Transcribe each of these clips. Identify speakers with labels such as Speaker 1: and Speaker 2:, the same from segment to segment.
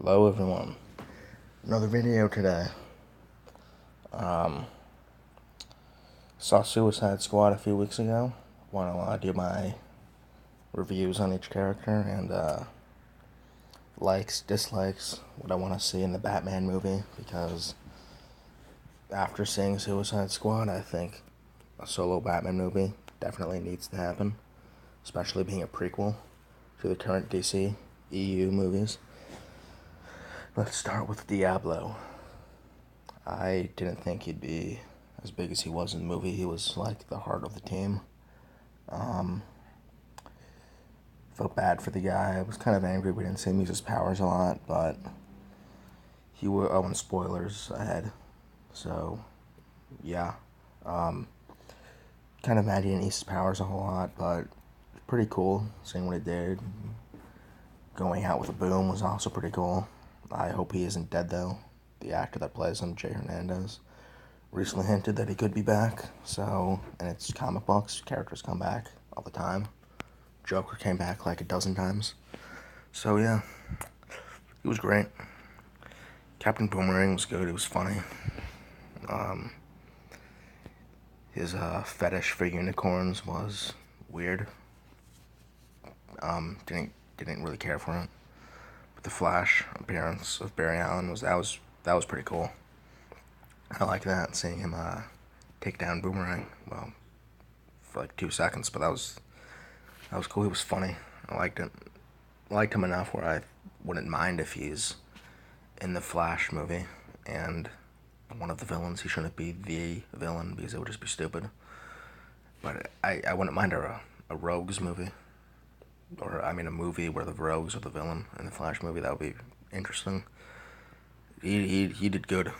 Speaker 1: Hello everyone. Another video today. Saw Suicide Squad a few weeks ago. Want to do my reviews on each character and likes, dislikes, what I want to see in the Batman movie, because after seeing Suicide Squad, I think a solo Batman movie definitely needs to happen, especially being a prequel to the current DC EU movies. Let's start with Diablo. I didn't think he'd be as big as he was in the movie. He was like the heart of the team. Felt bad for the guy. I was kind of angry we didn't see him use his powers a lot, but he was, and spoilers ahead. So, yeah. Kind of mad he didn't use his powers a whole lot, but pretty cool seeing what he did. Going out with a boom was also pretty cool. I hope he isn't dead, though. The actor that plays him, Jay Hernandez, recently hinted that he could be back. So, and it's comic books. Characters come back all the time. Joker came back like a dozen times. So, yeah. He was great. Captain Boomerang was good. It was funny. His fetish for unicorns was weird. Didn't really care for it. But the Flash appearance of Barry Allen was pretty cool. I like that, seeing him take down Boomerang. Well, for like 2 seconds, but that was cool. He was funny. I liked it. I liked him enough where I wouldn't mind if he's in the Flash movie and one of the villains. He shouldn't be the villain because it would just be stupid. But I wouldn't mind a Rogues movie. Or, I mean, a movie where the Rogues are the villain in the Flash movie. That would be interesting. He did good.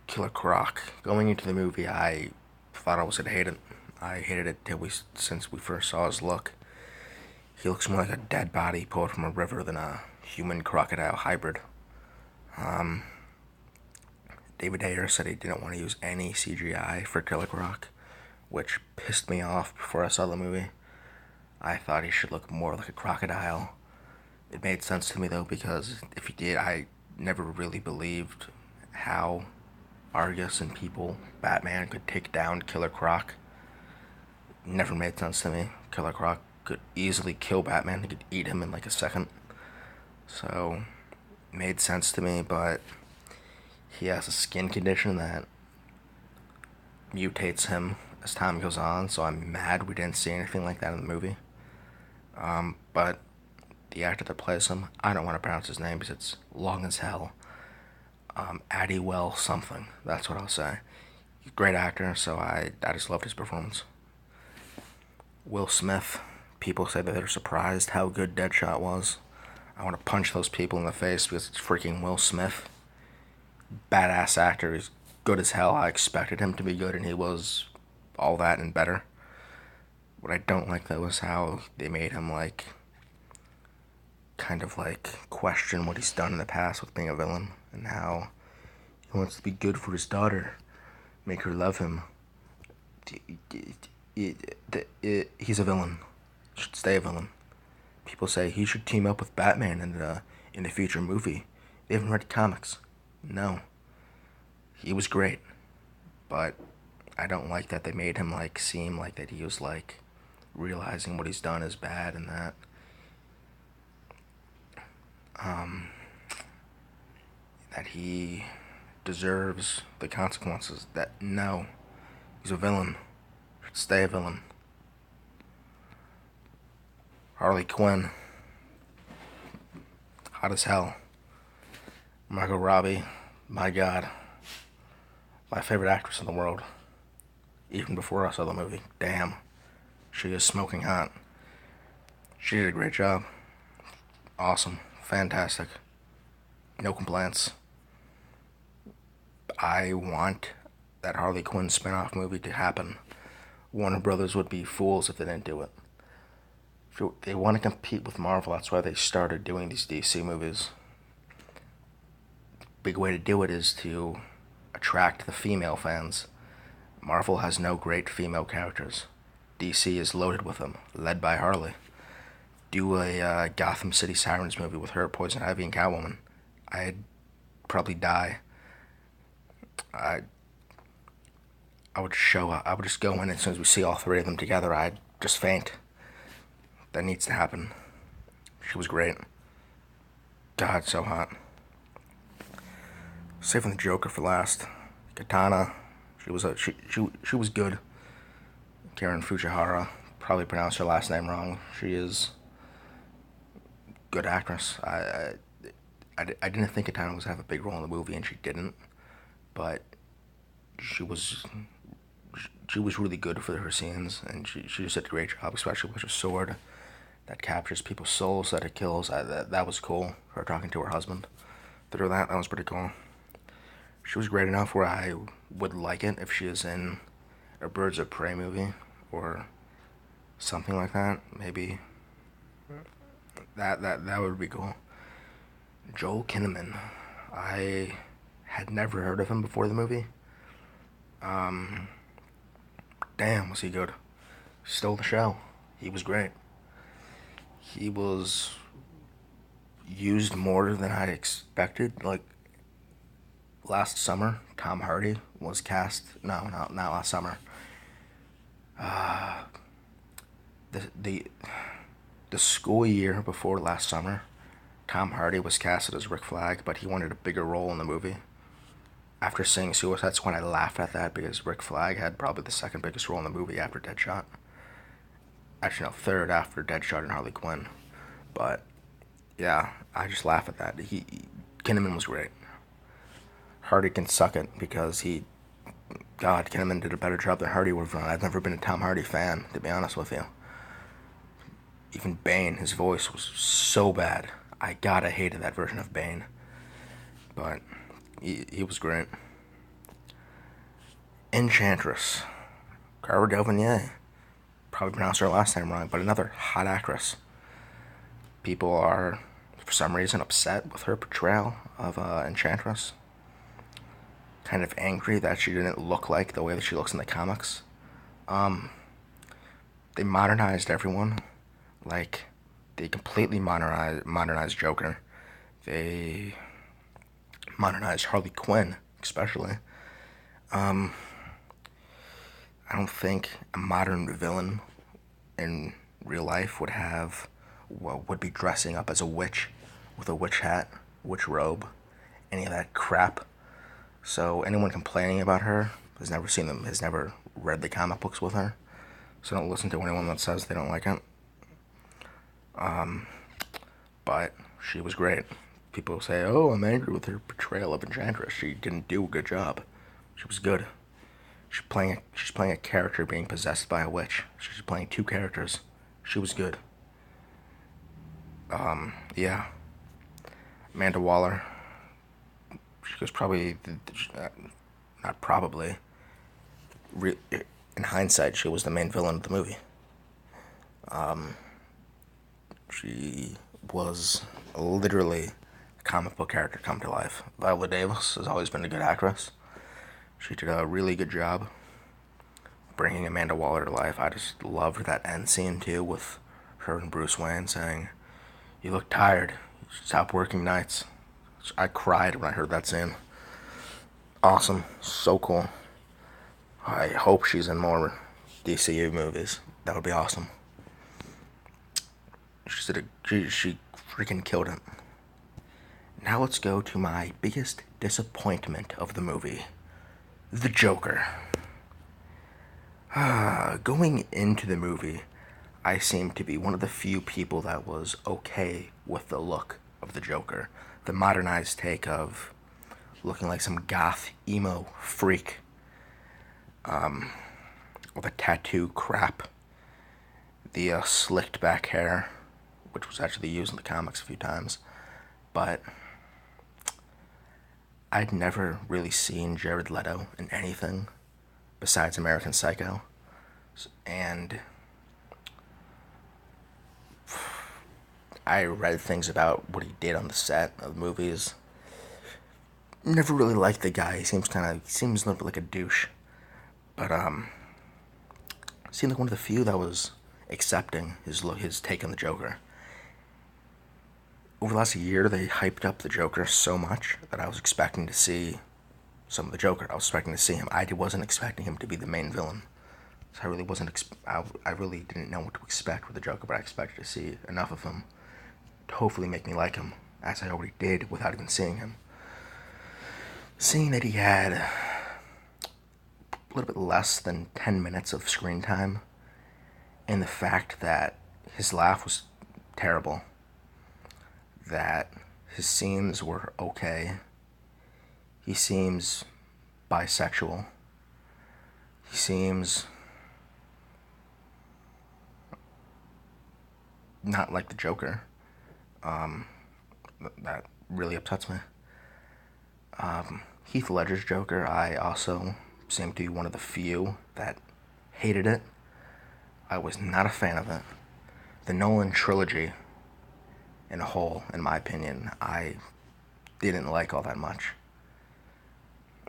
Speaker 1: Killer Croc. Going into the movie, I thought I was gonna hate it. I hated it since we first saw his look. He looks more like a dead body pulled from a river than a human crocodile hybrid. David Ayer said he didn't want to use any CGI for Killer Croc, which pissed me off before I saw the movie. I thought he should look more like a crocodile. It made sense to me, though, because if he did, I never really believed how Argus and Batman could take down Killer Croc. Never made sense to me. Killer Croc could easily kill Batman. He could eat him in like a second. So, it made sense to me, but he has a skin condition that mutates him as time goes on, so I'm mad we didn't see anything like that in the movie. But the actor that plays him, I don't want to pronounce his name because it's long as hell. Addiewell something, that's what I'll say. He's a great actor, so I just loved his performance. Will Smith, people say that they're surprised how good Deadshot was. I want to punch those people in the face because it's freaking Will Smith. Badass actor, he's good as hell. I expected him to be good, and he was all that and better. What I don't like, though, is how they made him kind of question what he's done in the past with being a villain, and how he wants to be good for his daughter, make her love him. He's a villain. Should stay a villain. People say he should team up with Batman in the future movie. They haven't read comics. No. He was great, but I don't like that they made him seem like that he was realizing what he's done is bad, and that that he deserves the consequences. That no, he's a villain. Should stay a villain. Harley Quinn, hot as hell. Margot Robbie, my God, my favorite actress in the world. Even before I saw the movie, damn, she is smoking hot. She did a great job. Awesome, fantastic, no complaints. I want that Harley Quinn spin-off movie to happen. Warner Brothers would be fools if they didn't do it. If they want to compete with Marvel, that's why they started doing these DC movies. Big way to do it is to attract the female fans. Marvel has no great female characters. DC is loaded with them, led by Harley. Do a Gotham City Sirens movie with her, Poison Ivy, and Catwoman. I'd probably die. I I would show up. I would just go in as soon as we see all three of them together. I'd just faint. That needs to happen. She was great. God, so hot. Saving the Joker for last. Katana. She was good. Karen Fujihara. Probably pronounced her last name wrong. She is a good actress. I didn't think Katana was gonna have a big role in the movie, and she didn't. But she was she was really good for her scenes, and she just did a great job, especially with her sword that captures people's souls that it kills. That was cool. Her talking to her husband through that was pretty cool. She was great enough where I would like it if she is in a Birds of Prey movie or something like that. Maybe that would be cool. Joel Kinnaman. I had never heard of him before the movie. Damn, was he good? Stole the show. He was great. He was used more than I expected. Like last summer, Tom Hardy was cast. No, not last summer. The the the school year before last summer, Tom Hardy was casted as Rick Flag, but he wanted a bigger role in the movie. After seeing Suicide, that's when I laughed at that because Rick Flag had probably the second biggest role in the movie after Deadshot. Actually, no, third after Deadshot and Harley Quinn. But yeah, I just laugh at that. Kinnaman was great. Hardy can suck it because God, Kinnaman did a better job than Hardy would have done. I've never been a Tom Hardy fan, to be honest with you. Even Bane, his voice was so bad. I hated that version of Bane. But he was great. Enchantress. Cara Delevingne. Probably pronounced her last name wrong, but another hot actress. People are, for some reason, upset with her portrayal of Enchantress. Kind of angry that she didn't look like the way that she looks in the comics. They modernized everyone. Like, they completely modernized Joker. They modernized Harley Quinn, especially. I don't think a modern villain in real life would be dressing up as a witch with a witch hat, witch robe, any of that crap. So anyone complaining about her has never read the comic books with her. So don't listen to anyone that says they don't like it. But she was great. People say, "Oh, I'm angry with her portrayal of Enchantress. She didn't do a good job." She was good. She's playing a character being possessed by a witch. She's playing two characters. She was good. Yeah. Amanda Waller. She was probably not probably. In hindsight, she was the main villain of the movie. She was literally a comic book character come to life. Viola Davis has always been a good actress. She did a really good job bringing Amanda Waller to life. I just loved that end scene too with her and Bruce Wayne saying, "You look tired. Stop working nights." I cried when I heard that scene. Awesome. So cool. I hope she's in more DCU movies. That would be awesome. She freaking killed it. Now let's go to my biggest disappointment of the movie. The Joker. Going into the movie, I seemed to be one of the few people that was okay with the look of the Joker. The modernized take of looking like some goth, emo freak. With a tattoo crap. The slicked back hair, which was actually used in the comics a few times. But I'd never really seen Jared Leto in anything besides American Psycho. And I read things about what he did on the set of movies. Never really liked the guy. He seems a little bit like a douche. But seemed like one of the few that was accepting his take on the Joker. over the last year, they hyped up the Joker so much that I was expecting to see some of the Joker. I was expecting to see him. I wasn't expecting him to be the main villain. So I really wasn't. I really didn't know what to expect with the Joker, but I expected to see enough of him to hopefully make me like him, as I already did without even seeing him. Seeing that he had a little bit less than 10 minutes of screen time, and the fact that his laugh was terrible, that his scenes were okay. He seems bisexual. He seems not like the Joker. That really upsets me. Heath Ledger's Joker, I also seem to be one of the few that hated it. I was not a fan of it. The Nolan trilogy, in a whole, in my opinion, I didn't like all that much.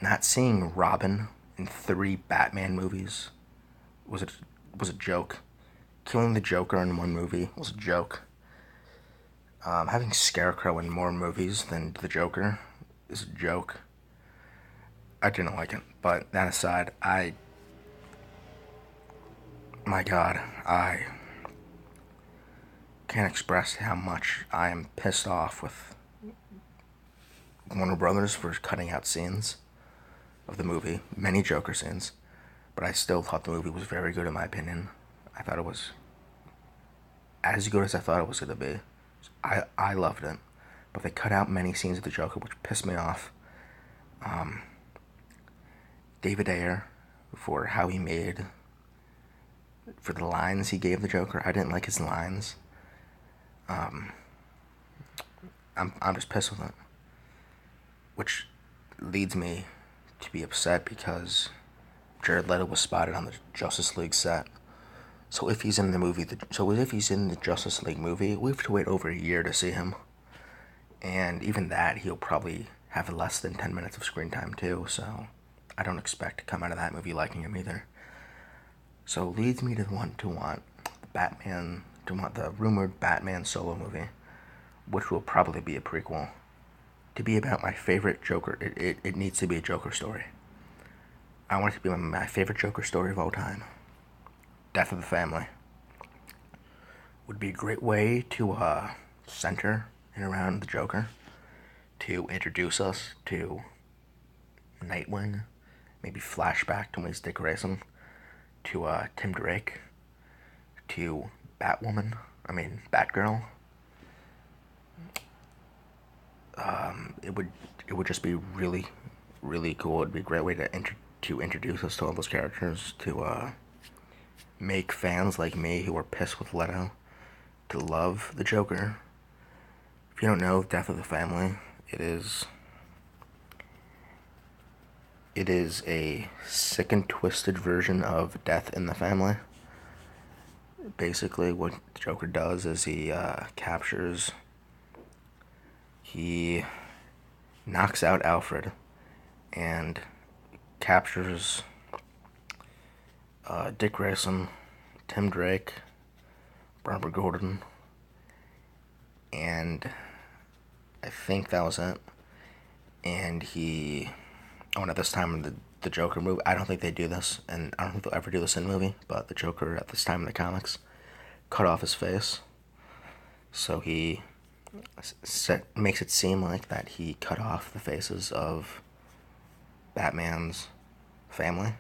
Speaker 1: Not seeing Robin in 3 Batman movies was a joke. Killing the Joker in 1 movie was a joke. Having Scarecrow in more movies than the Joker is a joke. I didn't like it, but that aside, my God, I can't express how much I am pissed off with Warner Brothers for cutting out scenes of the movie, many Joker scenes, but I still thought the movie was very good in my opinion. I thought it was as good as I thought it was going to be. I loved it, but they cut out many scenes of the Joker, which pissed me off. David Ayer, for how he made, for the lines he gave the Joker, I didn't like his lines. I'm just pissed with it, which leads me to be upset because Jared Leto was spotted on the Justice League set. So if he's in the Justice League movie, we have to wait over a year to see him. And even that, he'll probably have less than 10 minutes of screen time too, so I don't expect to come out of that movie liking him either. So it leads me to want the rumored Batman solo movie, which will probably be a prequel, to be about my favorite Joker. It needs to be a Joker story. I want it to be my favorite Joker story of all time. Death of the Family would be a great way to center and around the Joker, to introduce us to Nightwing, maybe flashback to when he's Dick Grayson, to Tim Drake, to Batgirl. It would just be really, really cool. It'd be a great way to introduce us to all those characters, to make fans like me who are pissed with Leto to love the Joker. If you don't know Death of the Family, it is a sick and twisted version of Death in the Family. Basically, what the Joker does is he knocks out Alfred and captures Dick Grayson, Tim Drake, Barbara Gordon, and I think that was it. And at this time in the Joker movie, I don't think they do this, and I don't think they'll ever do this in the movie, but the Joker at this time in the comics cut off his face. So he makes it seem like that he cut off the faces of Batman's family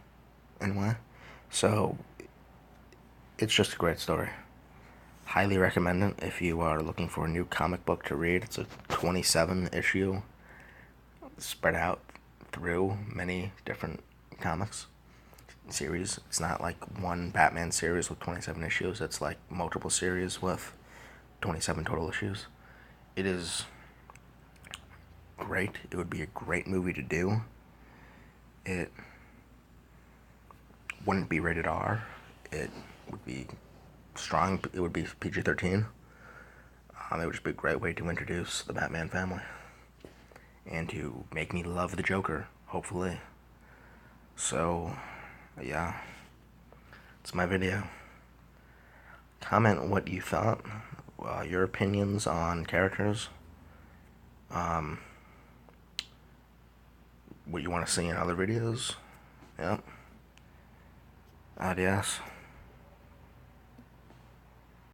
Speaker 1: in a way. So it's just a great story. Highly recommend it if you are looking for a new comic book to read. It's a 27 issue spread out through many different comics series. It's not like one Batman series with 27 issues. It's like multiple series with 27 total issues. It is great. It would be a great movie to do. It wouldn't be rated R. It would be strong. It would be PG-13. It would just be a great way to introduce the Batman family and to make me love the Joker, hopefully. So, yeah, it's my video. Comment what you thought, your opinions on characters, What you want to see in other videos. Yep. Adios.